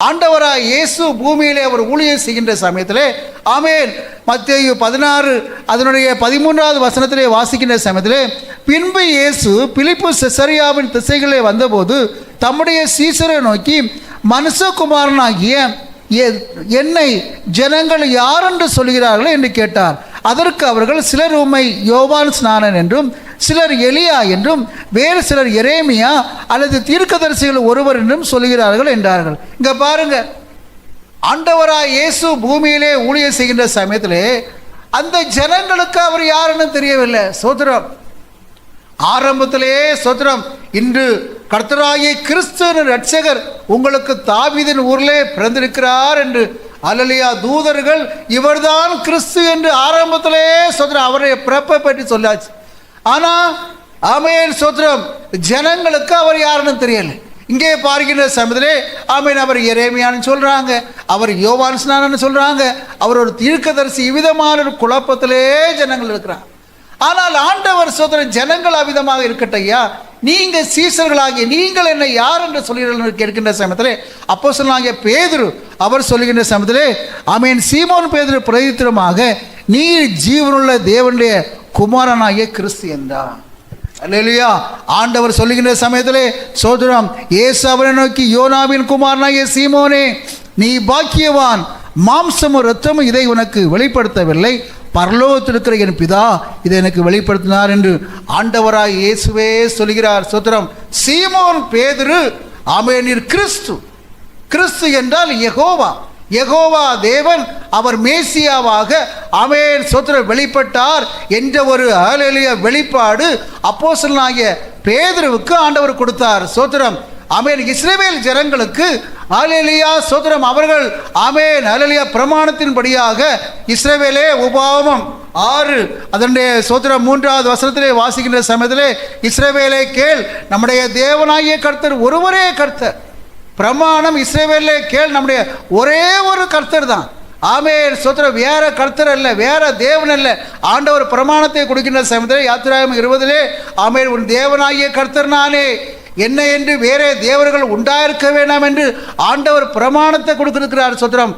ஆண்டவராய் இயேசு பூமியிலே அவர் ஊழியம் செய்கின்ற சமயத்திலே ஆமென் மத்தேயு 16 அதனுடைய 13வது வசனத்திலே வாசிக்கின்ற சமயத்திலே பின்பு இயேசு பிலிப்பு செசரியாவின் திசைகளே வந்தபோது தம்முடைய சீசரை நோக்கி மனுஷகுமாரனாகிய என்னை ஜனங்கள் யார் என்று சொல்கிறார்கள் என்று கேட்டார். அதற்கு அவர்கள் சிலர் உம்மை யோவான் ஸ்நானன் என்றும் சிலர் எலியா என்றும் வேறு சிலர் எரேமியா அல்லது தீர்க்கதரிசிகள் ஒருவர் என்றும் சொல்கிறார்கள் என்றார்கள். இங்க பாருங்க, ஆண்டவராய் இயேசு பூமியிலே ஊழியம் செய்கின்ற சமயத்திலே அந்த ஜனங்களுக்கு அவர் யாருன்னு தெரியவில்லை. சோதரம் ஆரம்பத்திலேயே சோதரம் இன்று கர்த்தராகிய கிறிஸ்து ரட்சகர் உங்களுக்கு தாவீதின் ஊரிலே பிறந்திருக்கிறார் என்று அல்லேலூயா தூதர்கள் இவர்தான் கிறிஸ்து என்று ஆரம்பத்திலே சோதரம் அவருடைய பிறப்பை பற்றி சொல்லாச்சு. ஆனால் ஆமென் சோதரம் ஜனங்களுக்கு அவர் யாருன்னு தெரியல. இங்கே பார்க்கின்ற சமயத்திலே ஆமென் அவர் எரேமியான்னு சொல்றாங்க, அவர் யோவான் ஸ்நானன்னு சொல்றாங்க, அவர் ஒரு தீர்க்கதரிசி. இவ்விதமான ஒரு குழப்பத்திலே ஜனங்கள் இருக்கிறாங்க. ஆனால் ஆண்டவர் சோதரன் ஜனங்கள் அவ்விதமாக இருக்கட்டையா, நீங்க சீசர்களாகிய நீங்கள் என்ன யார் என்று சொல்கிறீர்கள் கேட்கின்ற சமயத்திலே அப்போஸ்தலனாகிய பேதுரு அவர் சொல்லுகின்ற சமயத்திலே ஆமென் சீமோன் பேதுரு பிரதித்திரமாக நீர் ஜீவனுள்ள தேவனுடைய குமாரனாகிய கிறிஸ்து என்றார். அல்லேலூயா. ஆண்டவர் சொல்லுகின்ற சமயத்திலே சோதரம் இயேசு அவரை நோக்கி யோனாவின் குமாரனாகிய சீமோனே நீ பாக்கியவான், மாம்சமும் இரத்தமும் இதை உனக்கு வெளிப்படுத்தவில்லை, பரலோகத்தில் இருக்கிற என் பிதா இதை எனக்கு வெளிப்படுத்தினார் என்று ஆண்டவராய் இயேசுவே சொல்கிறார். சோதரம் சீமோன் பேதுரு ஆமென் நீர் கிறிஸ்து. கிறிஸ்து என்றால் யெகோவா, யெகோவா தேவன், அவர் மேசியாவாக ஆமென் சோதரம் வெளிப்பட்டார் என்ற ஒரு அல்லேலூயா வெளிப்பாடு அப்போஸ்தலனாகிய பேதுருவுக்கு ஆண்டவர் கொடுத்தார். சோதரம் ஆமென் இஸ்ரவேல் ஜனங்களுக்கு அல்லேலூயா சோதரம் அவர்கள் ஆமென் அல்லேலூயா பிரமாணத்தின்படியாக இஸ்ரவேலே உபாகமம் 6 அதனுடைய சோதரம் 3வது வசனத்திலே வாசிக்கின்ற சமயத்திலே இஸ்ரவேலே கேள் நம்முடைய தேவனாகிய கர்த்தர் ஒருவரே கர்த்தர். பிரமாணம் இஸ்ரவேலே கேள் நம்முடைய ஒரே ஒரு கர்த்தர் தான். ஆமென் சோதரம் வேற கர்த்தர் அல்ல, வேற தேவன் அல்ல. ஆண்டவர் பிரமாணத்தை கொடுக்கின்ற சமயத்திலே யாத்திராகமம் 20 ஆமென் உன் தேவனாகிய கர்த்தர் நானே, என்ன என்று வேறே தேவர்கள் உண்டாயிருக்க வேண்டாம் என்று ஆண்டவர் பிரமாணத்தை கொடுத்திருக்கிறார். சோதரம்